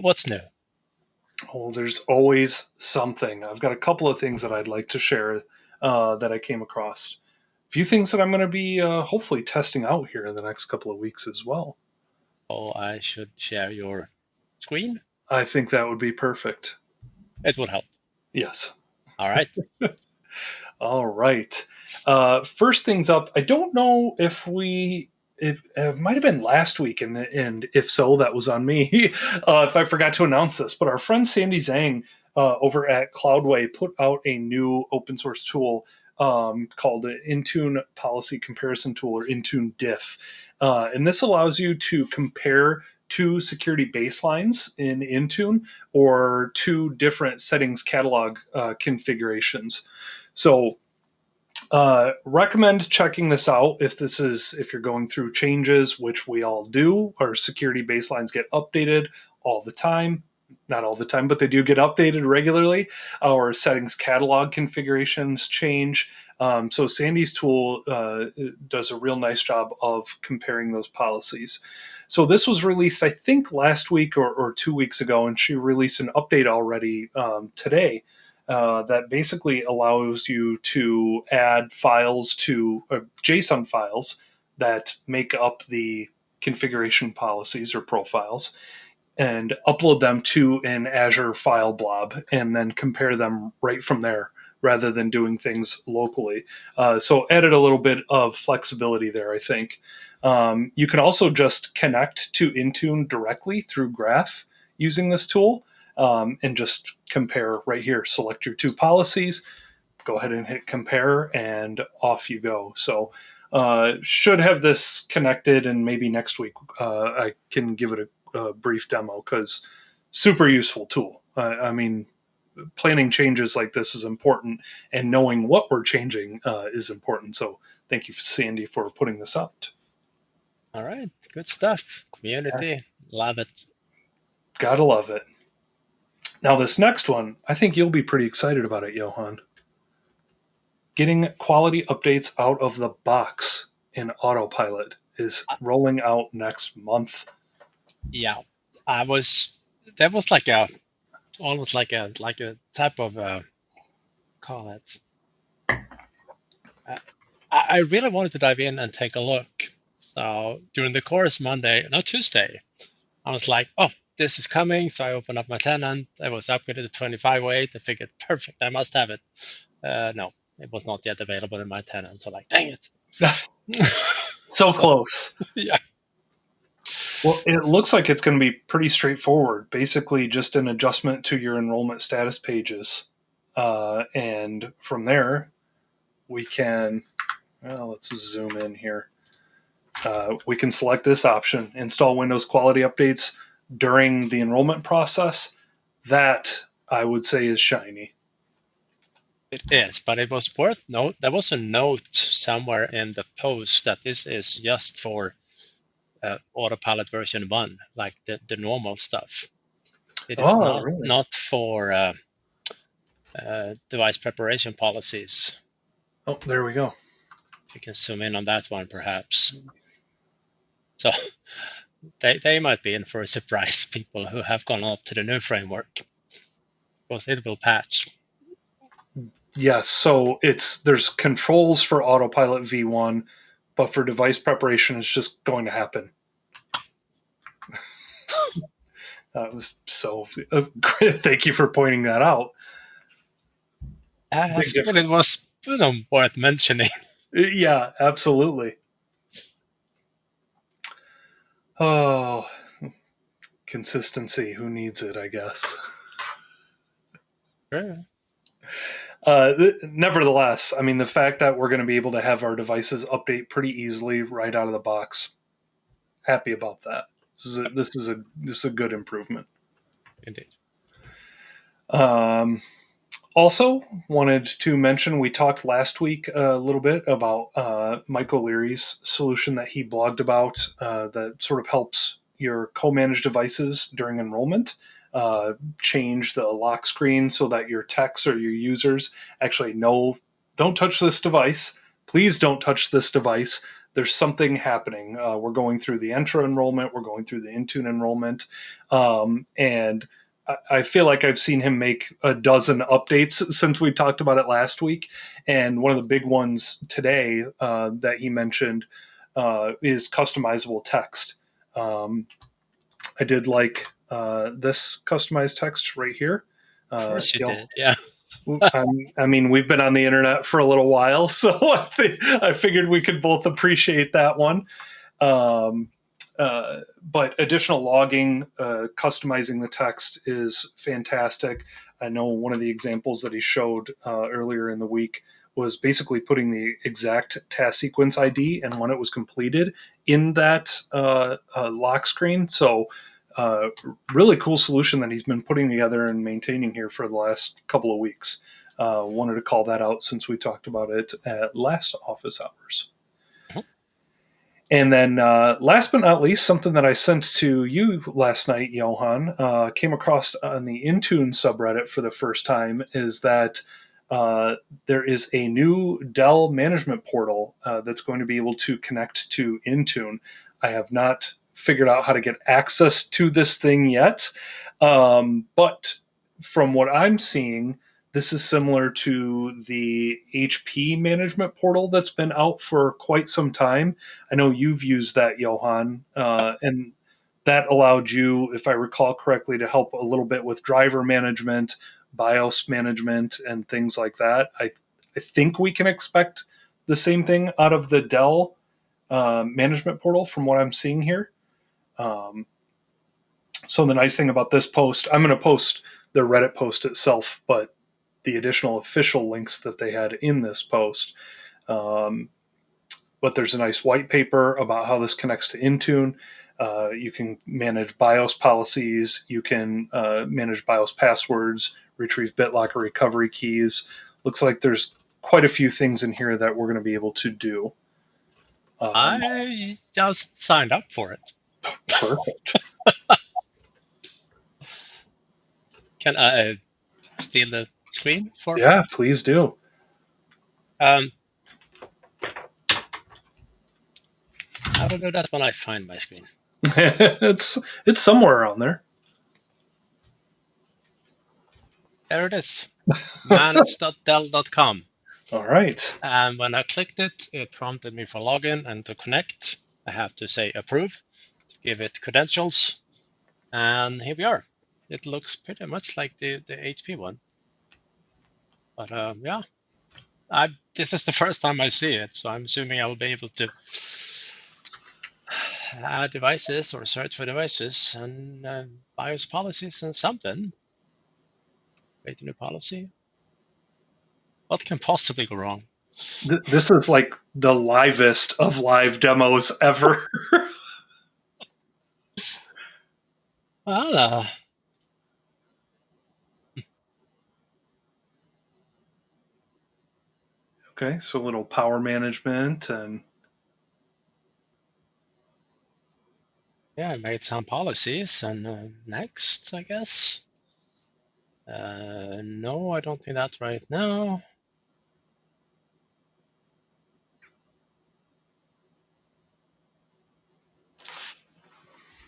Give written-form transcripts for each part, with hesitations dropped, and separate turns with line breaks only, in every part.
What's new?
Oh, there's always something. I've got a couple of things that I'd like to share that I came across. A few things that I'm going to be hopefully testing out here in the next couple of weeks as well.
Oh, I should share your screen.
I think that would be perfect.
It would help.
Yes.
All right.
All right. First things up. I don't know if if it might have been last week, and if so, that was on me. If I forgot to announce this, but our friend Sandy Zhang over at Cloudway put out a new open source tool called the Intune Policy Comparison Tool, or Intune Diff, and this allows you to compare two security baselines in Intune or two different settings catalog configurations. So recommend checking this out if you're going through changes, which we all do. Our security baselines get updated all the time. Not all the time, but they do get updated regularly. Our settings catalog configurations change. So Sandy's tool does a real nice job of comparing those policies. So this was released, I think, last week or 2 weeks ago, and she released an update already today that basically allows you to add files to JSON files that make up the configuration policies or profiles and upload them to an Azure file blob and then compare them right from there rather than doing things locally. So added a little bit of flexibility there, I think. You can also just connect to Intune directly through Graph using this tool. And just compare right here. Select your two policies, go ahead and hit compare, and off you go. So should have this connected, and maybe next week I can give it a brief demo because super useful tool. I mean, planning changes like this is important, and knowing what we're changing is important. So thank you, Sandy, for putting this out.
All right. Good stuff. Community. Love it.
Gotta love it. Now, this next one, I think you'll be pretty excited about it, Johan. Getting quality updates out of the box in Autopilot is rolling out next month.
Yeah. That was like almost like a type of call it. I really wanted to dive in and take a look. So during the course Tuesday, I was like, oh, this is coming. So I opened up my tenant. I was upgraded to 2508. I figured, perfect, I must have it. No, it was not yet available in my tenant. So like, dang it.
So close.
Yeah.
Well, it looks like it's going to be pretty straightforward. Basically, just an adjustment to your enrollment status pages. And from there, we can, well, let's zoom in here. We can select this option, install Windows quality updates during the enrollment process. That, I would say, is shiny.
It is, but it was worth note. There was a note somewhere in the post that this is just for Autopilot version 1, like the normal stuff. It is
really?
not for device preparation policies.
Oh, there we go.
You can zoom in on that one, perhaps. So they might be in for a surprise, people who have gone up to the new framework, because it will patch.
Yes, so there's controls for Autopilot V1, but for device preparation, it's just going to happen. That was so great. Thank you for pointing that out.
I figured it was worth mentioning.
Yeah, absolutely. Oh, consistency. Who needs it, I guess.
Sure.
Nevertheless, I mean, the fact that we're going to be able to have our devices update pretty easily right out of the box, happy about that. This is a good improvement.
Indeed.
Also, wanted to mention we talked last week a little bit about Mike O'Leary's solution that he blogged about that sort of helps your co-managed devices during enrollment change the lock screen so that your techs or your users actually know, don't touch this device. Please don't touch this device. there's something happening. We're going through the Entra enrollment, we're going through the Intune enrollment, and I feel like I've seen him make a dozen updates since we talked about it last week. And one of the big ones today that he mentioned is customizable text. I did like this customized text right here.
Of course you
You know,
did. Yeah.
I mean, we've been on the internet for a little while, so I figured we could both appreciate that one. Um, but additional logging, customizing the text is fantastic. I know one of the examples that he showed earlier in the week was basically putting the exact task sequence ID and when it was completed in that lock screen. So, really cool solution that he's been putting together and maintaining here for the last couple of weeks. Wanted to call that out since we talked about it at last office hours.
Mhm.
And then, last but not least, something that I sent to you last night, Johan, came across on the Intune subreddit for the first time, is that there is a new Dell Management Portal that's going to be able to connect to Intune. I have not figured out how to get access to this thing yet, but from what I'm seeing, this is similar to the HP Management Portal that's been out for quite some time. I know you've used that, Johan, and that allowed you, if I recall correctly, to help a little bit with driver management, BIOS management, and things like that. I think we can expect the same thing out of the Dell Management Portal from what I'm seeing here. Um, so the nice thing about this post, I'm going to post the Reddit post itself, but the additional official links that they had in this post. But there's a nice white paper about how this connects to Intune. You can manage BIOS policies. You can manage BIOS passwords, retrieve BitLocker recovery keys. Looks like there's quite a few things in here that we're going to be able to do.
I just signed up for it.
Perfect.
Can I steal the screen for?
Yeah, please do.
How do I do that when I find my screen?
it's somewhere around there.
There it is. manage.dell.com.
All right.
And when I clicked it, it prompted me for login and to connect. I have to say approve to give it credentials. And here we are. It looks pretty much like the HP one. But yeah, this is the first time I see it, so I'm assuming I'll be able to add devices or search for devices and BIOS policies and something. Create a new policy. What can possibly go wrong?
This is like the livest of live demos ever.
Well,
Okay, so a little power management and
yeah, I made some policies and next, I guess. No, I don't think that right now.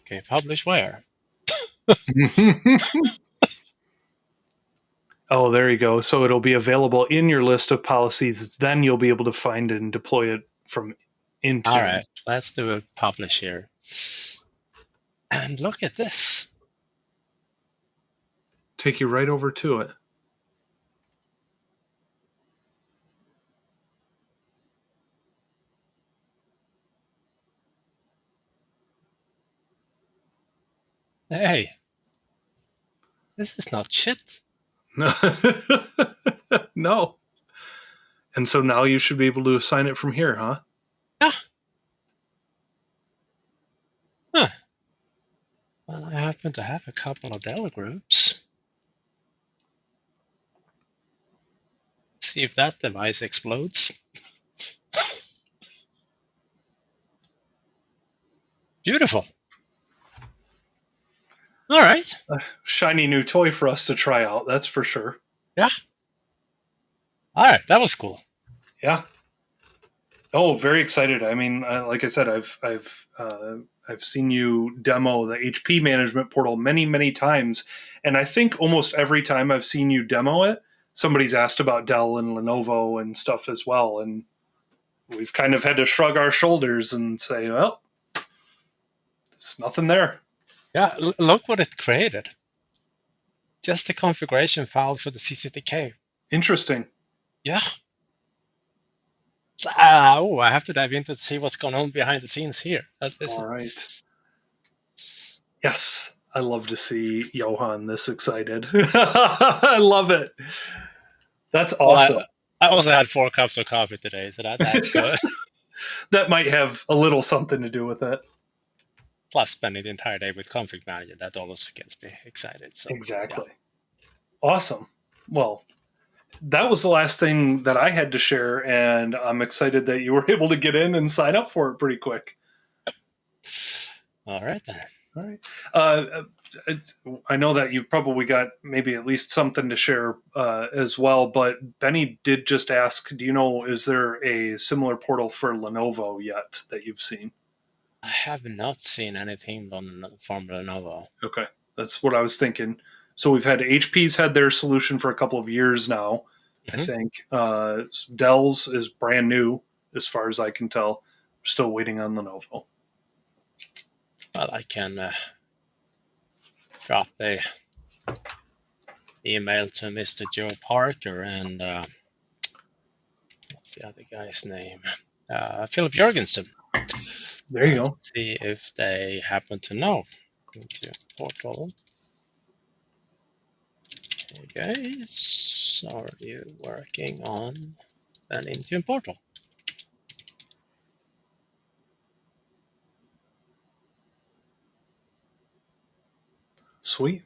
Okay, publish where?
oh, there you go. So it'll be available in your list of policies. Then you'll be able to find and deploy it from Intune.
All right, let's do a publish here. And look at this.
Take you right over to it.
Hey, this is not shit.
No. And so now you should be able to assign it from here, huh?
Yeah. Huh. Well, I happen to have a couple of Dell groups. See if that device explodes. Beautiful. All right.
A shiny new toy for us to try out, that's for sure.
Yeah. All right, that was cool.
Yeah. Oh, very excited. I mean, like I said, I've seen you demo the HP Management Portal many times, and I think almost every time I've seen you demo it, somebody's asked about Dell and Lenovo and stuff as well, and we've kind of had to shrug our shoulders and say, well, there's nothing there.
Yeah, look what it created. Just the configuration file for the CCTK.
Interesting.
Yeah. I have to dive into to see what's going on behind the scenes here.
All right. Yes, I love to see Johan this excited. I love it. That's
well,
awesome.
I also had 4 cups of coffee today, so that's good.
That might have a little something to do with it.
Plus, spending the entire day with Config Manager, that always gets me excited. So
Exactly.
Yeah.
Awesome. Well, that was the last thing that I had to share, and I'm excited that you were able to get in and sign up for it pretty quick.
All right then.
All right. I know that you've probably got maybe at least something to share as well, but Benny did just ask, do you know, is there a similar portal for Lenovo yet that you've seen?
I have not seen anything from Lenovo.
Okay. That's what I was thinking. So we've had HP's had their solution for a couple of years now, I think. Dell's is brand new, as far as I can tell. We're still waiting on Lenovo.
Well, I can drop a email to Mr. Joe Parker and what's the other guy's name? Philip Jorgensen.
There you go.
See if they happen to know. Into portal. Hey guys, are you working on an Intune portal?
Sweet.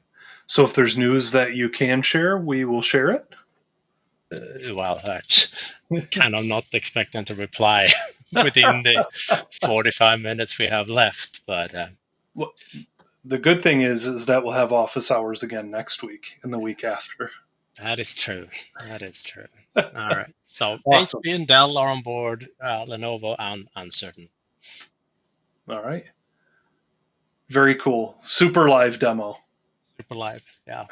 So if there's news that you can share, we will share it.
Well, I'm kind of not expecting to reply within the 45 minutes we have left, but
Well, the good thing is that we'll have office hours again next week and the week after.
that is true. That is true. All right. So
Awesome.
HP and Dell are on board. Lenovo, uncertain.
All right. Very cool. Super live demo.
Super live. Yeah.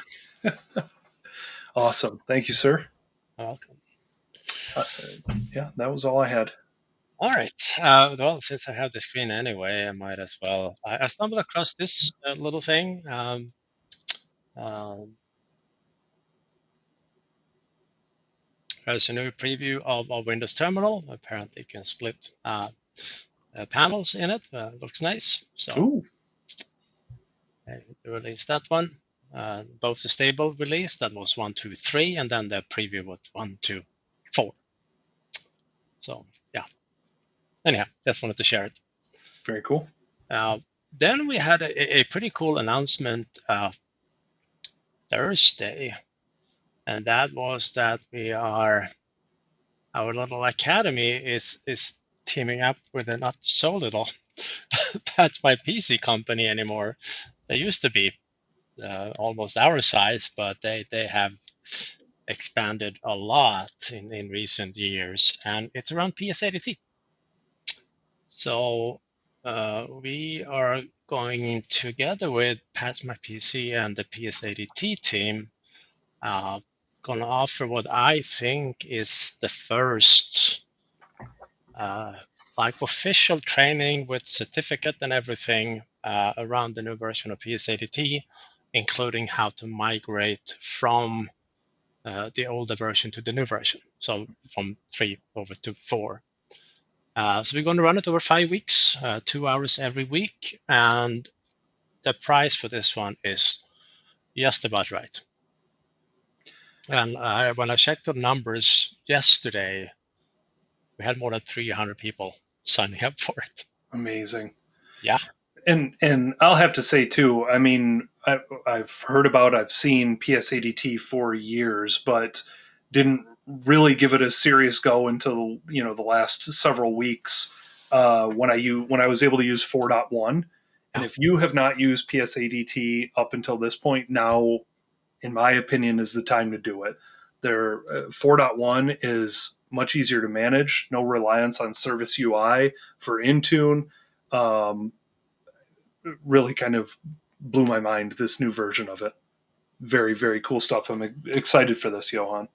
Awesome. Thank you, sir.
Welcome.
Yeah, that was all I had.
All right. Well, since I have the screen anyway, I might as well. I stumbled across this little thing. There's a new preview of Windows Terminal. Apparently, you can split panels in it. Looks nice. So I released that one. Both the stable release, that was 1, 2, 3, and then the preview was 1, 2, 4. So yeah. Anyhow, just wanted to share it.
Very cool.
Then we had a pretty cool announcement Thursday, and that was that our little academy is teaming up with a not so little Patch My PC company anymore. They used to be almost our size, but they have expanded a lot in recent years, and it's around PSADT. So we are going together with Patch My PC and the PSADT team, going to offer what I think is the first like official training with certificate and everything around the new version of PSADT, including how to migrate from the older version to the new version, so from 3 over to 4. So we're going to run it over 5 weeks, 2 hours every week, and the price for this one is just about right. And when I checked the numbers yesterday, we had more than 300 people signing up for it.
Amazing.
Yeah.
And I'll have to say too, I mean, I've heard about, I've seen PSADT for years, but didn't really give it a serious go until, the last several weeks when I was able to use 4.1. And if you have not used PSADT up until this point, now, in my opinion, is the time to do it. Their 4.1 is much easier to manage. No reliance on Service UI for Intune. Really kind of blew my mind, this new version of it. Very, very cool stuff. I'm excited for this, Johan.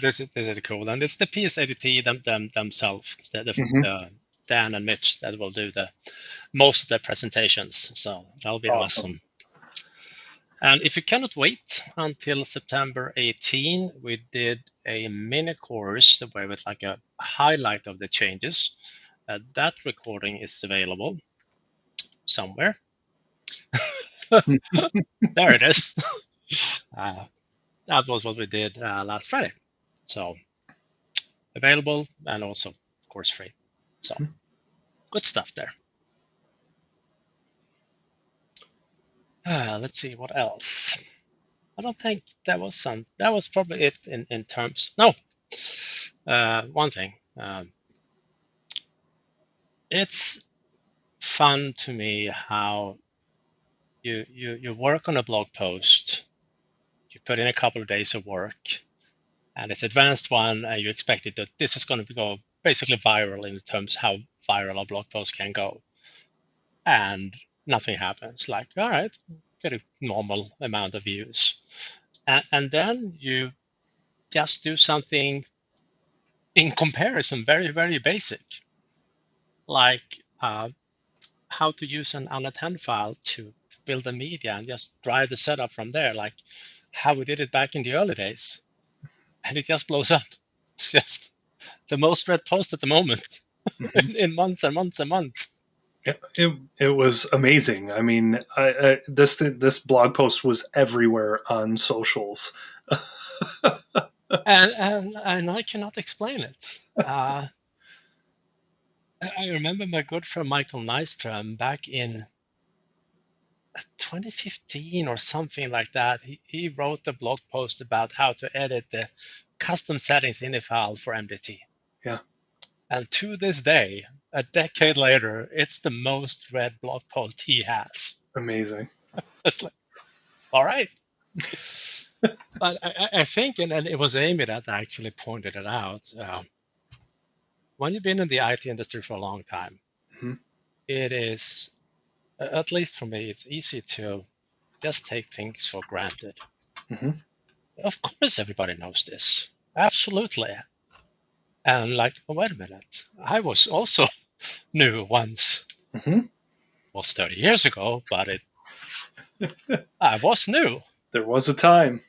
This is cool, and it's the PSADT themselves, Dan and Mitch, that will do the most of the presentations. So that'll be awesome. And if you cannot wait until September 18, we did a mini course where with like a highlight of the changes. That recording is available somewhere. There it is. That was what we did last Friday. So available and also, of course, free. So good stuff there. Let's see what else. I don't think there was some. That was probably it in terms. No, one thing. It's fun to me how you work on a blog post, you put in a couple of days of work, and it's advanced one, and you expect it that this is going to go basically viral in terms of how viral a blog post can go, and nothing happens. Like, all right, get a normal amount of views, and then you just do something in comparison very, very basic, like how to use an unattend file to build a media and just drive the setup from there, like how we did it back in the early days. And it just blows up. It's just the most read post at the moment in months and months and months.
It was amazing. I mean, this blog post was everywhere on socials.
and I cannot explain it. I remember my good friend Michael Nystrom back in 2015 or something like that. He wrote a blog post about how to edit the custom settings in a file for MDT.
Yeah.
And to this day, a decade later, it's the most read blog post he has.
Amazing.
It's like, all right. But I think, and it was Amy that actually pointed it out. When you've been in the IT industry for a long time, it is, at least for me, it's easy to just take things for granted. Of course, everybody knows this. Absolutely. And like, oh, wait a minute. I was also new once. It was 30 years ago, but I was new.
There was a time.